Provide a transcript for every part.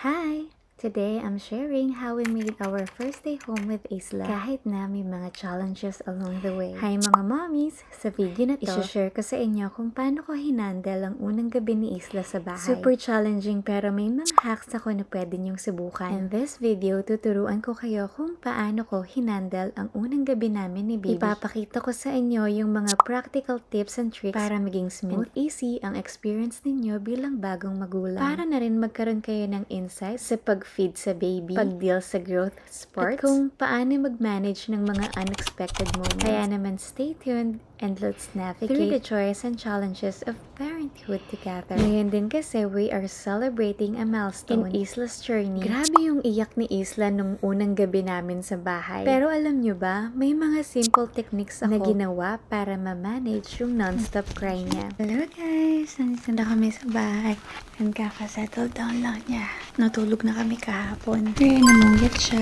Hi! Today, I'm sharing how we made our first day home with Isla kahit na may mga challenges along the way. Hi mga mommies! Sa video na to, i-share ko sa inyo kung paano ko hinandle ang unang gabi ni Isla sa bahay. Super challenging pero may mga hacks ako na pwede niyong subukan. In this video, tuturuan ko kayo kung paano ko hinandle ang unang gabi namin ni Baby. Ipapakita ko sa inyo yung mga practical tips and tricks para maging smooth, easy ang experience ninyo bilang bagong magulang. Para na rin magkaroon kayo ng insights sa pag-feed sa baby, pag-deal sa growth spurts, at kung paano mag-manage ng mga unexpected moments. Kaya naman stay tuned and let's navigate through the joys and challenges of parenthood together. Ngayon din kasi we are celebrating a milestone in Isla's journey. Grabe yung iyak ni Isla nung unang gabi namin sa bahay. Pero alam nyo ba, may mga simple techniques ako na ginawa para ma-manage yung non-stop cry niya. Hello guys! Nandito na kami sa bahay. And kaka-settle down lang niya. Natulog na kami kahapon. Pero namuyat siya.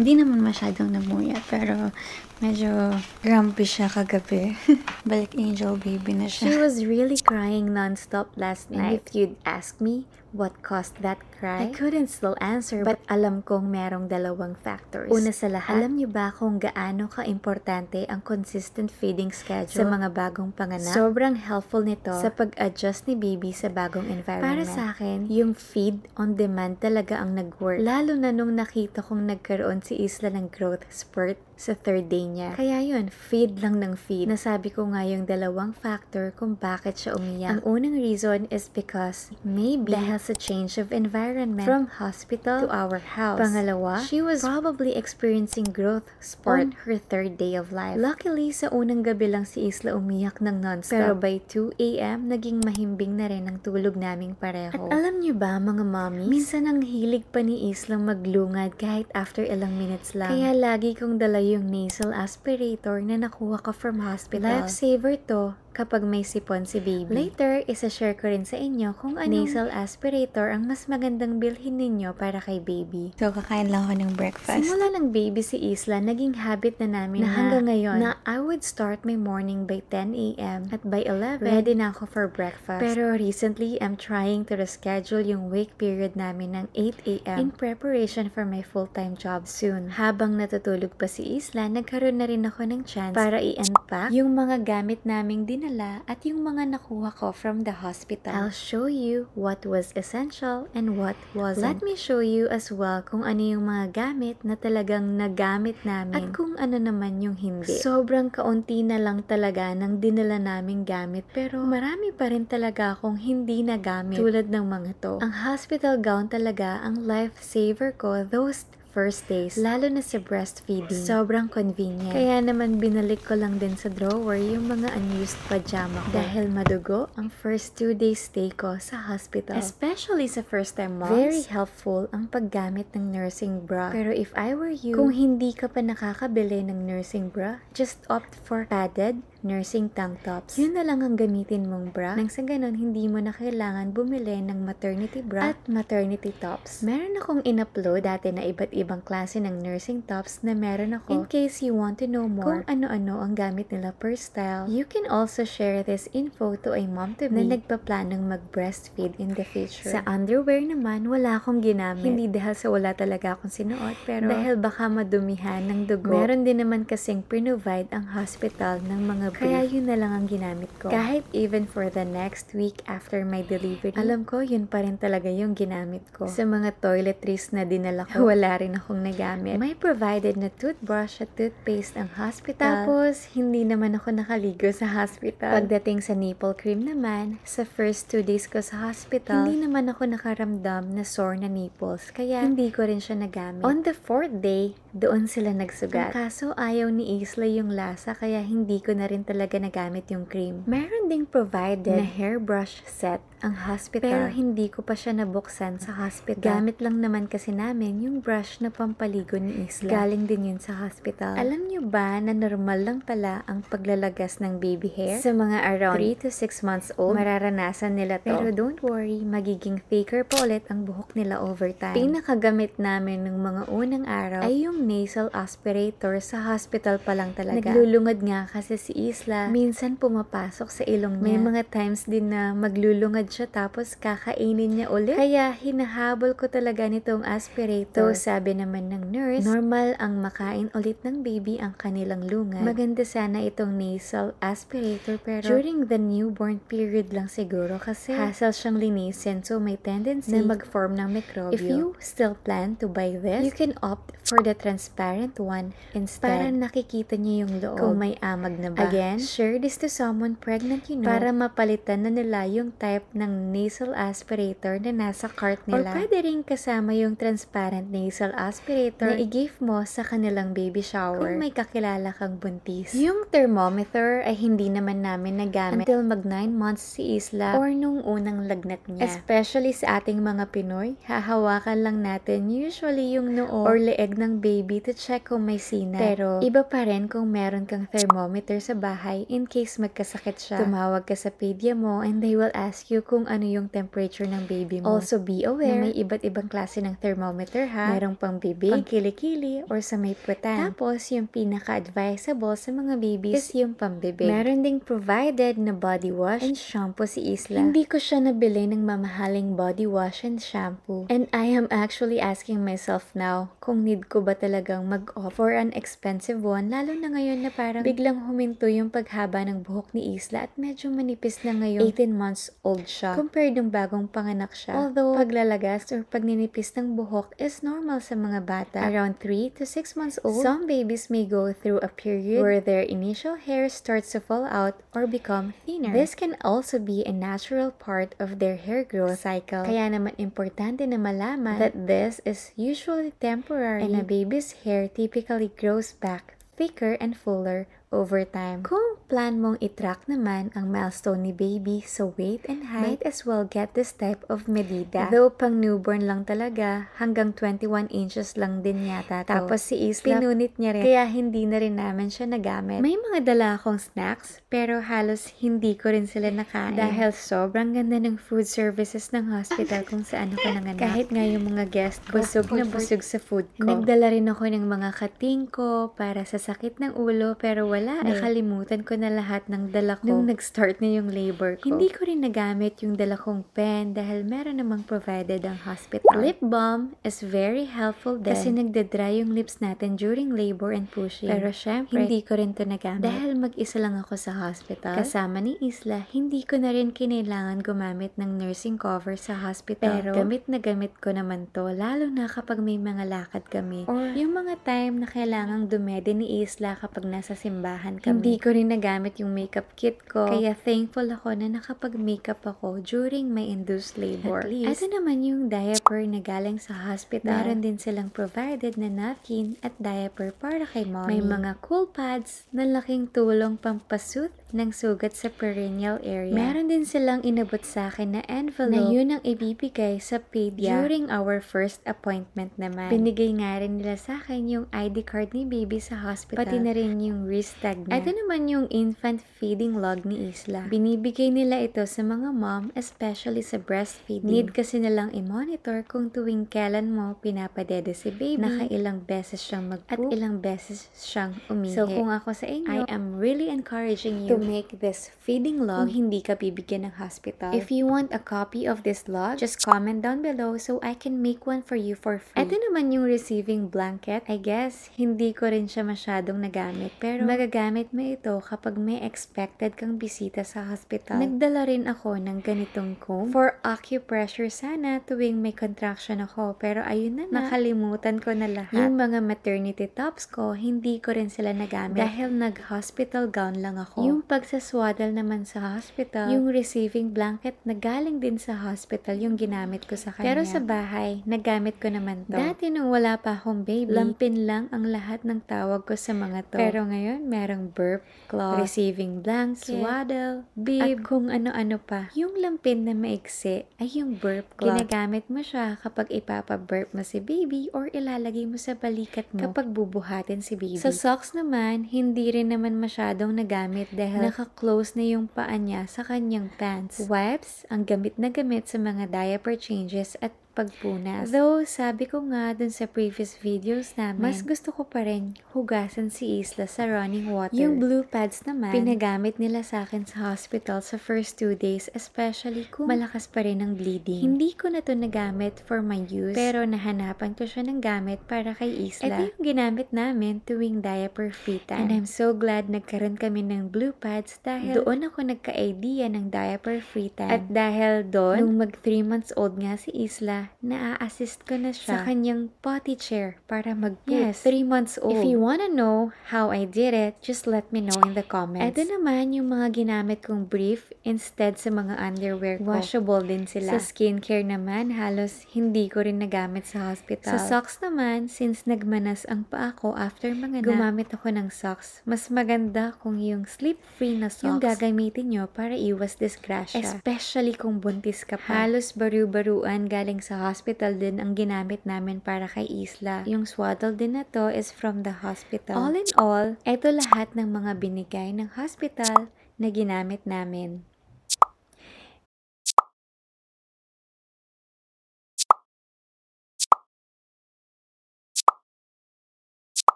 Hindi naman masyadong namuyat pero medyo grumpy siya kagabi. Balik angel baby na siya. She was really crying non-stop last night. And if you'd ask me what caused that cry, I couldn't still answer, but alam kong merong dalawang factors. Una sa lahat, alam niyo ba kung gaano ka-importante ang consistent feeding schedule sa mga bagong panganak? Sobrang helpful nito sa pag-adjust ni baby sa bagong environment. Para sa akin, yung feed on demand talaga ang nag-work. Lalo na nung nakita kong nagkaroon si Isla ng growth spurt sa third day niya. Kaya yun, feed lang ng feed. Nasabi ko nga yung dalawang factor kung bakit siya umiyak. Ang unang reason is because maybe dahil sa change of environment from hospital to our house. Pangalawa, she was probably experiencing growth spurt on her third day of life. Luckily, sa unang gabi lang si Isla umiyak ng non-stop. Pero by 2 a.m., naging mahimbing na rin ang tulog naming pareho. At alam niyo ba, mga mommies, minsan ang hilig pa ni Isla maglungad kahit after ilang minutes lang. Kaya lagi kong dala yung nasal aspirator na nakuha ko from hospital. Lifesaver to kapag may sipon si baby. Later, isa-share ko rin sa inyo kung anong nasal aspirator ang mas magandang bilhin ninyo para kay baby. So, kakain lang ako ng breakfast. Simula ng baby si Isla, naging habit na namin na hanggang ngayon na I would start my morning by 10 a.m. at by 11, ready na ako for breakfast. Pero recently, I'm trying to reschedule yung wake period namin ng 8 a.m. in preparation for my full-time job soon. Habang natutulog pa si Isla, nagkaroon na rin ako ng chance para i-unpack yung mga gamit naming dinala at yung mga nakuha ko from the hospital. I'll show you what was essential and what wasn't. Let me show you as well kung ano yung mga gamit na talagang nagamit namin at kung ano naman yung hindi. Sobrang kaunti na lang talaga ng dinala naming gamit pero marami pa rin talaga akong hindi nagamit tulad ng mga to. Ang hospital gown talaga ang lifesaver ko those first days, lalo na sa breastfeeding. Sobrang convenient. Kaya naman binalik ko lang din sa drawer yung mga unused pajama ko. Dahil madugo ang first 2 days stay ko sa hospital. Especially sa first time moms. Very helpful ang paggamit ng nursing bra. Pero if I were you, kung hindi ka pa nakakabili ng nursing bra, just opt for padded nursing tank tops. Yun na lang ang gamitin mong bra nang sa ganun hindi mo na kailangan bumili ng maternity bra at maternity tops. Meron akong in-upload dati na iba't ibang klase ng nursing tops na meron ako in case you want to know more kung ano-ano ang gamit nila per style. You can also share this info to a mom-to-be na nagpaplanong mag-breastfeed in the future. Sa underwear naman, wala akong ginamit. Hindi dahil sa wala talaga akong sinuot, pero dahil baka madumihan ng dugo. Meron din naman kasing provide ang hospital ng mga kaya yun na lang ang ginamit ko. Kahit even for the next week after my delivery, alam ko yun pa rin talaga yung ginamit ko. Sa mga toiletries na dinala ko, wala rin akong nagamit. May provided na toothbrush at toothpaste ang hospital. Tapos, hindi naman ako nakaligo sa hospital. Pagdating sa nipple cream naman, sa first 2 days ko sa hospital, hindi naman ako nakaramdam na sore na nipples. Kaya, hindi ko rin siya nagamit. On the 4th day, doon sila nagsugat. Ang kaso, ayaw ni Isla yung lasa, kaya hindi ko na rin talaga nagamit yung cream. Meron ding provided na hairbrush set ang hospital. Pero hindi ko pa siya nabuksan sa hospital. Gamit lang naman kasi namin yung brush na pampaligo ni Isla. Galing din yun sa hospital. Alam niyo ba na normal lang pala ang paglalagas ng baby hair? Sa mga around 3 to 6 months old, mararanasan nila to. Pero don't worry, magiging thicker pa ulit ang buhok nila over time. Pinakagamit namin ng mga unang araw ay yung nasal aspirator sa hospital pa lang talaga. Naglulungad nga kasi si Isla, minsan pumapasok sa ilong ilong niya. May mga times din na maglulungad siya tapos kakainin niya ulit. Kaya hinahabol ko talaga nitong aspirator. So sabi naman ng nurse, normal ang makain ulit ng baby ang kanilang lungad. Maganda sana itong nasal aspirator pero during the newborn period lang siguro kasi hassle siyang linisin so may tendency na mag-form ng mikrobyo. If you still plan to buy this, you can opt for the transparent one instead. Para nakikita niyo yung loob kung may amag na ba. Again, share this to someone pregnant you know para mapalitan na nila yung type ng nasal aspirator na nasa cart nila. Or pwede rin kasama yung transparent nasal aspirator na i-give mo sa kanilang baby shower kung may kakilala kang buntis. Yung thermometer ay hindi naman namin nagamit until mag 9 months si Isla or nung unang lagnat niya. Especially sa ating mga Pinoy, hahawakan lang natin usually yung noo or leeg ng baby to check kung may sinat. Pero iba pa rin kung meron kang thermometer sa bahay in case magkasakit siya. Tumawag ka sa pedia mo and they will ask you kung ano yung temperature ng baby mo. Also be aware na may iba't ibang klase ng thermometer ha. Merong pang bibig, pang kilikili, or sa may puwetan. Tapos yung pinaka-advisable sa mga babies is yung pambibig. Meron ding provided na body wash and shampoo si Isla. Hindi ko siya nabili ng mamahaling body wash and shampoo. And I am actually asking myself now kung need ko ba talagang mag-offer an expensive one, lalo na ngayon na parang biglang huminto yung paghaba ng buhok ni Isla at medyo manipis na ngayon 18 months old siya compared yung bagong panganak siya. Although paglalagas or pagninipis ng buhok is normal sa mga bata. Around 3 to 6 months old, some babies may go through a period where their initial hair starts to fall out or become thinner. This can also be a natural part of their hair growth cycle. Kaya naman importante na malaman that this is usually temporary and a baby's hair typically grows back thicker and fuller over time. Kung plan mong i-track naman ang milestone ni baby sa weight and height, might as well get this type of medida. Though pang newborn lang talaga, hanggang 21 inches lang din yata to. Tapos si Isla, pinunit niya rin, kaya hindi na rin namin siya nagamit. May mga dala akong snacks, pero halos hindi ko rin sila nakain. Dahil sobrang ganda ng food services ng hospital kung saan ako nanganak. Kahit nga yung mga guest, busog na busog sa food ko. Nagdala rin ako ng mga kating ko para sa sakit ng ulo, pero wala nakalimutan ko na lahat ng dala ko nung nag-start na yung labor ko. Hindi ko rin nagamit yung dala kong pen dahil meron namang provided ang hospital. Lip balm is very helpful din kasi nagda-dry yung lips natin during labor and pushing. Pero syempre, hindi ko rin to nagamit dahil mag-isa lang ako sa hospital. Kasama ni Isla, hindi ko na rin kinailangan gumamit ng nursing cover sa hospital. Pero gamit na gamit ko naman to, lalo na kapag may mga lakad kami. Or yung mga time na kailangang dumede ni Isla kapag nasa simbahan kami. Hindi ko rin nagamit yung makeup kit ko. Kaya thankful ako na nakapag-makeup ako during my induced labor. At least, ito naman yung diaper na galing sa hospital. Meron din silang provided na napkin at diaper para kay mommy. May mga cool pads na laking tulong pampasooth ng sugat sa perineal area. Meron din silang inabot sa akin na envelope na yun ang ibibigay sa pedia during our first appointment naman. Binigay nga rin nila sa akin yung ID card ni baby sa hospital. Pati na rin yung wrist tag niya. Ito naman yung infant feeding log ni Isla. Binibigay nila ito sa mga mom, especially sa breastfeeding. Need kasi nilang i-monitor kung tuwing kailan mo pinapadede si baby, nakailang beses siyang mag-poop, at ilang beses siyang umihi. So kung ako sa inyo, I am really encouraging you to make this feeding log kung hindi ka bibigyan ng hospital. If you want a copy of this log, just comment down below so I can make one for you for free. Ito naman yung receiving blanket. I guess, hindi ko rin siya masyadong nagamit, pero magagamit mo ito kapag may expected kang bisita sa hospital. Nagdala rin ako ng ganitong comb for acupressure sana tuwing may contraction ako, pero ayun na nakalimutan ko na lahat. Yung mga maternity tops ko, hindi ko rin sila nagamit dahil nag-hospital gown lang ako. Yung pagsaswaddle naman sa hospital, yung receiving blanket na galing din sa hospital yung ginamit ko sa kanya. Pero sa bahay, nagamit ko naman to. Dati nung wala pa akong baby, lampin lang ang lahat ng tawag ko sa mga to. Pero ngayon, merong burp cloth, receiving blanket, swaddle, bib, at kung ano-ano pa. Yung lampin na maiksi ay yung burp cloth. Ginagamit mo siya kapag ipapa-burp mo si baby or ilalagay mo sa balikat mo kapag bubuhatin si baby. Sa socks naman, hindi rin naman masyadong nagamit dahil naka-close na yung paa niya sa kanyang pants. Wipes, ang gamit na gamit sa mga diaper changes at pagpunas. Though, sabi ko nga dun sa previous videos namin, mas gusto ko pa rin hugasan si Isla sa running water. Yung blue pads naman, pinagamit nila sa akin sa hospital sa first 2 days, especially kung malakas pa rin ang bleeding. Hindi ko na to nagamit for my use, pero nahanapan ko siya ng gamit para kay Isla. Ito yung ginamit namin tuwing diaper free time. And I'm so glad nagkaroon kami ng blue pads dahil doon ako nagka-idea ng diaper free time. At dahil doon, nung mag 3 months old nga si Isla, naa-assist ko na siya sa kanyang potty chair para mag-poop. Yes, 3 months old. If you wanna know how I did it, just let me know in the comments. Ito naman yung mga ginamit kong brief instead sa mga underwear ko. Washable din sila. Sa skincare naman, halos hindi ko rin nagamit sa hospital. Sa socks naman, since nagmanas ang paa ko after mga gumamit ako ng socks, mas maganda kung yung slip-free na socks yung gagamitin nyo para iwas disgrasya. Especially kung buntis ka pa. Halos baru-baruan galing sa hospital din ang ginamit namin para kay Isla. Yung swaddle din na to is from the hospital. All in all, eto lahat ng mga binigay ng hospital na ginamit namin.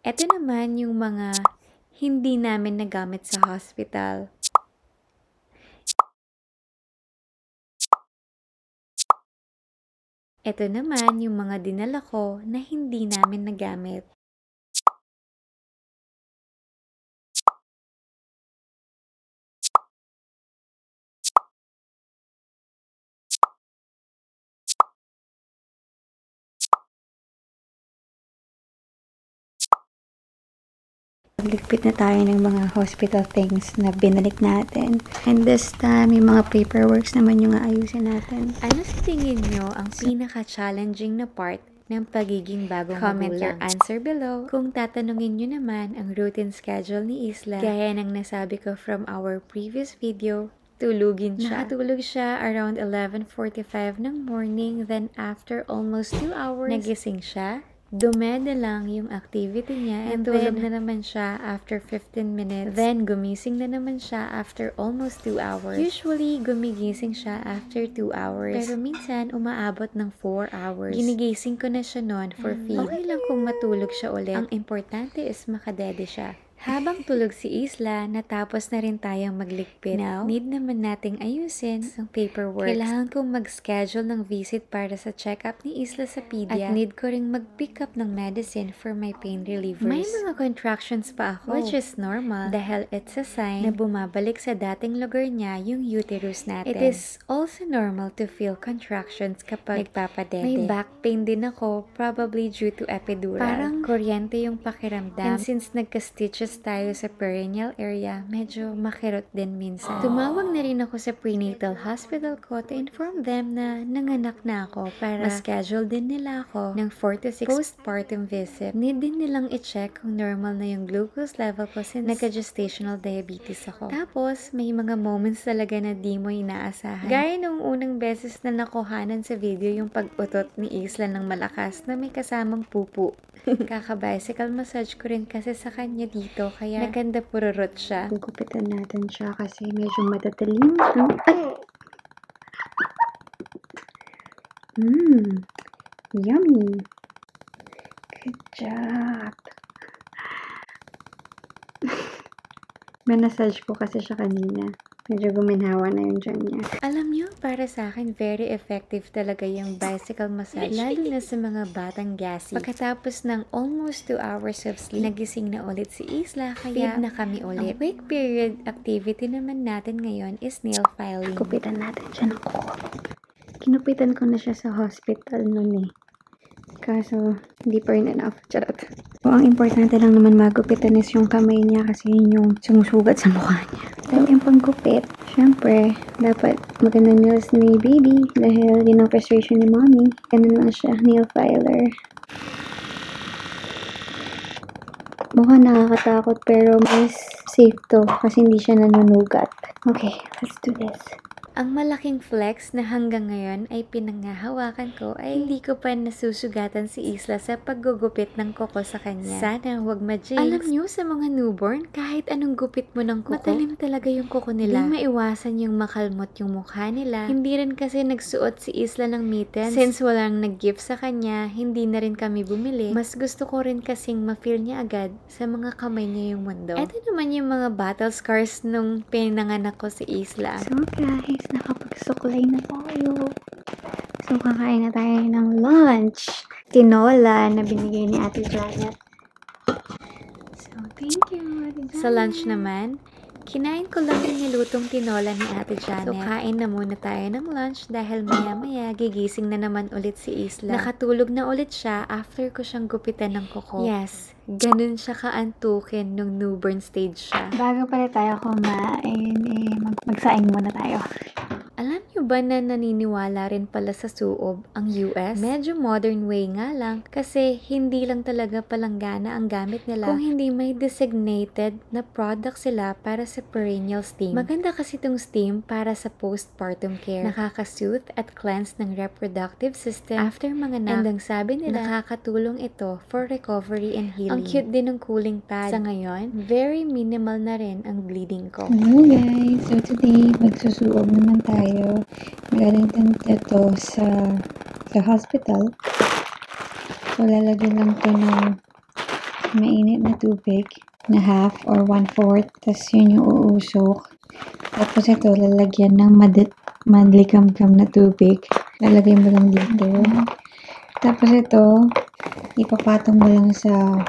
Ito naman yung mga hindi namin nagamit sa hospital. Ito naman yung mga dinala ko na hindi namin nagamit. Ligpit na tayo ng mga hospital things na binalik natin. And this time, yung mga paperworks naman yung aayusin natin. Ano sa tingin nyo ang pinaka-challenging na part ng pagiging bagong Comment magulang? your Answer below. Kung tatanungin nyo naman ang routine schedule ni Isla, gaya ng nasabi ko from our previous video, tulugin siya. Nakatulog siya around 11:45 ng morning, then after almost 2 hours, nagising siya. Dumeda lang yung activity niya and tulog na naman siya after 15 minutes. Then, gumising na naman siya after almost 2 hours. Usually, gumigising siya after 2 hours. Pero minsan, umaabot ng 4 hours. Ginigising ko na siya noon for feed. Okay lang kung matulog siya ulit. Ang importante is makadede siya. Habang tulog si Isla, natapos na rin tayong magligpit. Now, need naman nating ayusin ang paperwork. Kailangan kong mag-schedule ng visit para sa check-up ni Isla sa pedia. At need ko ring mag-pick up ng medicine for my pain relievers. May mga contractions pa ako, which is normal dahil it's a sign na bumabalik sa dating lugar niya yung uterus natin. It is also normal to feel contractions kapag nagpapadede. May back pain din ako, probably due to epidural. Parang kuryente yung pakiramdam. And since nagka-stitches tayo sa perineal area, medyo makirot din minsan. Tumawag na rin ako sa prenatal hospital ko to inform them na nanganak na ako para ma-schedule din nila ako ng 4 to 6 postpartum visit. Need din nilang i-check kung normal na yung glucose level ko since nagka-gestational diabetes ako. Tapos, may mga moments talaga na di mo inaasahan. Gaya nung unang beses na nakuhanan sa video yung pag-utot ni Isla ng malakas na may kasamang pupu. Kaka-bicycle massage ko rin kasi sa kanya dito, kaya naganda pururot siya. Gugupitan natin siya kasi medyo madadalim. Ay! Yummy! Good job! Manasage ko kasi siya kanina. Medyo guminhawa na yung dyan niya. Alam nyo, para sa akin, very effective talaga yung bicycle massage. Lalo na sa mga batang gassy. Pagkatapos ng almost 2 hours of sleep, nagising na ulit si Isla, kaya feed na kami ulit. Ang wake period activity naman natin ngayon is nail filing. Kupitan natin siya ng kuko. Kinupitan ko na siya sa hospital nun eh. Kaso, hindi pa rin enough. Charot. So, ang importante lang naman magupitan is yung kamay niya kasi yun yung sumusugat sa mukha niya. Dahil yung panggupit, syempre, dapat magandang nails ni baby dahil yun ang frustration ni mommy. Ganun lang siya, nail filer. Mukhang nakakatakot pero mas safe to kasi hindi siya nanunugat. Okay, let's do this. Ang malaking flex na hanggang ngayon ay pinangahawakan ko ay hindi ko pa nasusugatan si Isla sa paggugupit ng kuko sa kanya. Sana huwag ma-jinx. Alam nyo sa mga newborn, kahit anong gupit mo ng kuko, matalim talaga yung kuko nila. Di maiwasan yung makalmot yung mukha nila. Hindi rin kasi nagsuot si Isla ng mittens. Since walang nag-gift sa kanya, hindi na rin kami bumili. Mas gusto ko rin kasing ma-feel niya agad sa mga kamay niya yung mundo. Ito naman yung mga battle scars nung pinanganak ko si Isla. So guys, nakapagsuklay na tayo. So kakain na tayo ng lunch. Tinola na binigay ni Ate Janet. So thank you, Ate Janet. Sa lunch naman, kinain ko lang yung nilutong tinola ni Ate Janet. So, kain na muna tayo ng lunch dahil maya-maya gigising na naman ulit si Isla. Nakatulog na ulit siya after ko siyang gupitan ng kuko. Yes, ganun siya kaantukin nung newborn stage siya. Bago pala tayo kumain, magsaing muna tayo. Alam niyo ba na naniniwala rin pala sa suob ang US? Medyo modern way nga lang kasi hindi lang talaga palanggana ang gamit nila kung hindi may designated na product sila para sa perennial steam. Maganda kasi itong steam para sa postpartum care. Nakaka-soothe at cleanse ng reproductive system after mga anak. And ang sabi nila, nakakatulong ito for recovery and healing. Ang cute din ng cooling pad. Sa ngayon, very minimal na rin ang bleeding ko. Hello guys! So today, magsusuob naman tayo. Galing ito sa hospital. So, lalagyan lang ito ng mainit na tubig na half or 1/4. Tapos yun yung uusok. Tapos ito, lalagyan ng madlikam-kam na tubig. Lalagay mo lang dito. Tapos ito, ipapatong mo lang sa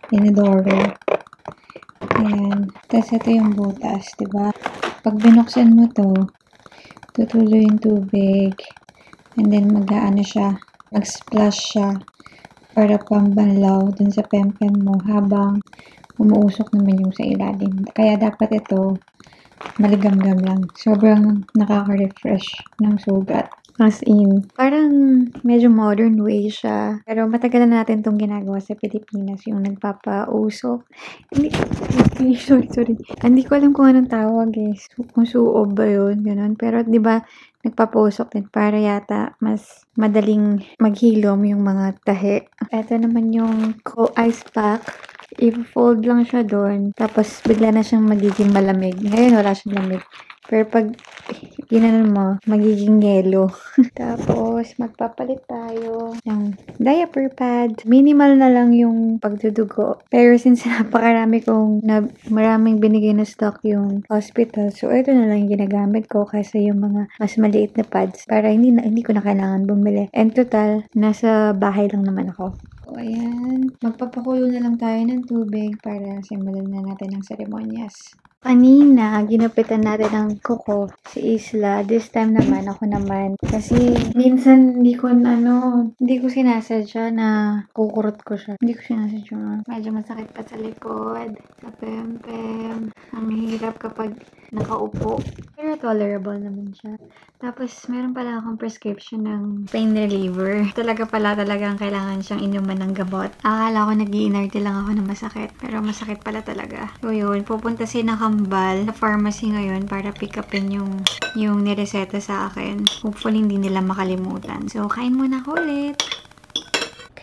inodoro. Ayan. Tapos ito yung butas, diba? Pag binuksan mo to, tutulo yung tubig, and then mag-splash siya para pambanlaw dun sa pempem mo habang umuusok naman yung sa ilalim. Kaya dapat ito maligam-gam lang. Sobrang nakaka-refresh ng sugat. As in, parang medyo modern way siya. Pero matagal na natin itong ginagawa sa Pilipinas, yung nagpapausok. Sorry. Hindi ko alam kung anong tawag eh. Kung suob ba yun, ganun. Pero di ba nagpapausok din para yata mas madaling maghilom yung mga tahi. Ito naman yung ice pack. I-fold lang siya doon. Tapos bigla na siyang magiging malamig. Ngayon wala siyang lamig. Pero pag ginanon mo, magiging yelo. Tapos, magpapalit tayo ng diaper pad. Minimal na lang yung pagdudugo. Pero since maraming binigay na stock yung hospital, so ito na lang yung ginagamit ko kasi yung mga mas maliit na pads para hindi ko na kailangan bumili. And total, nasa bahay lang naman ako. So, ayan. Magpapakulo na lang tayo ng tubig para simulan na natin ang seremonyas. Kanina, ginupitan natin ng kuko si Isla. This time naman, ako naman. Kasi, minsan, hindi ko sinasadya na kukurot ko siya. Hindi ko sinasadya. Medyo masakit pa sa likod, sa pempem. Ang hirap kapag nakaupo. Pero tolerable naman siya. Tapos, meron pala akong prescription ng pain reliever. Talagang kailangan siyang inuman ng gamot. Akala ko nag-i-inerte lang ako na masakit. Pero masakit pala talaga. So, yun. Pupunta si Nakambal sa pharmacy ngayon para pick upin yung nireseta sa akin. Hopefully, hindi nila makalimutan. So, kain muna ako ulit.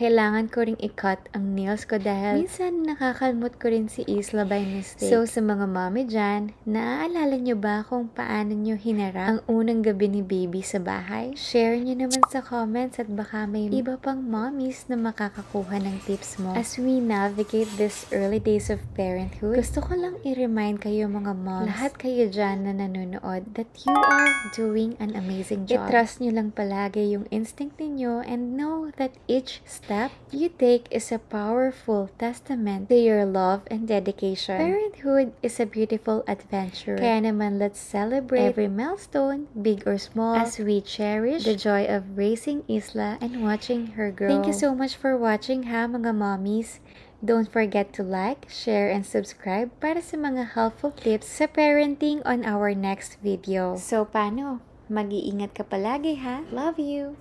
Kailangan ko ring i-cut ang nails ko dahil minsan nakakalmot ko rin si Isla by mistake. So, sa mga mommy dyan, naaalala nyo ba kung paano nyo hinarap ang unang gabi ni baby sa bahay? Share nyo naman sa comments at baka may iba pang mommies na makakakuha ng tips mo. As we navigate this early days of parenthood, gusto ko lang i-remind kayo mga moms, lahat kayo dyan na nanonood, that you are doing an amazing job. I-trust nyo lang palagi yung instinct ninyo and know that each step you take is a powerful testament to your love and dedication. Parenthood is a beautiful adventure. Kaya naman, let's celebrate every milestone, big or small, as we cherish the joy of raising Isla and watching her grow. Thank you so much for watching mga mommies. Don't forget to like, share, and subscribe para sa mga helpful tips sa parenting on our next video. So, paano? Mag-iingat ka palagi ha? Love you!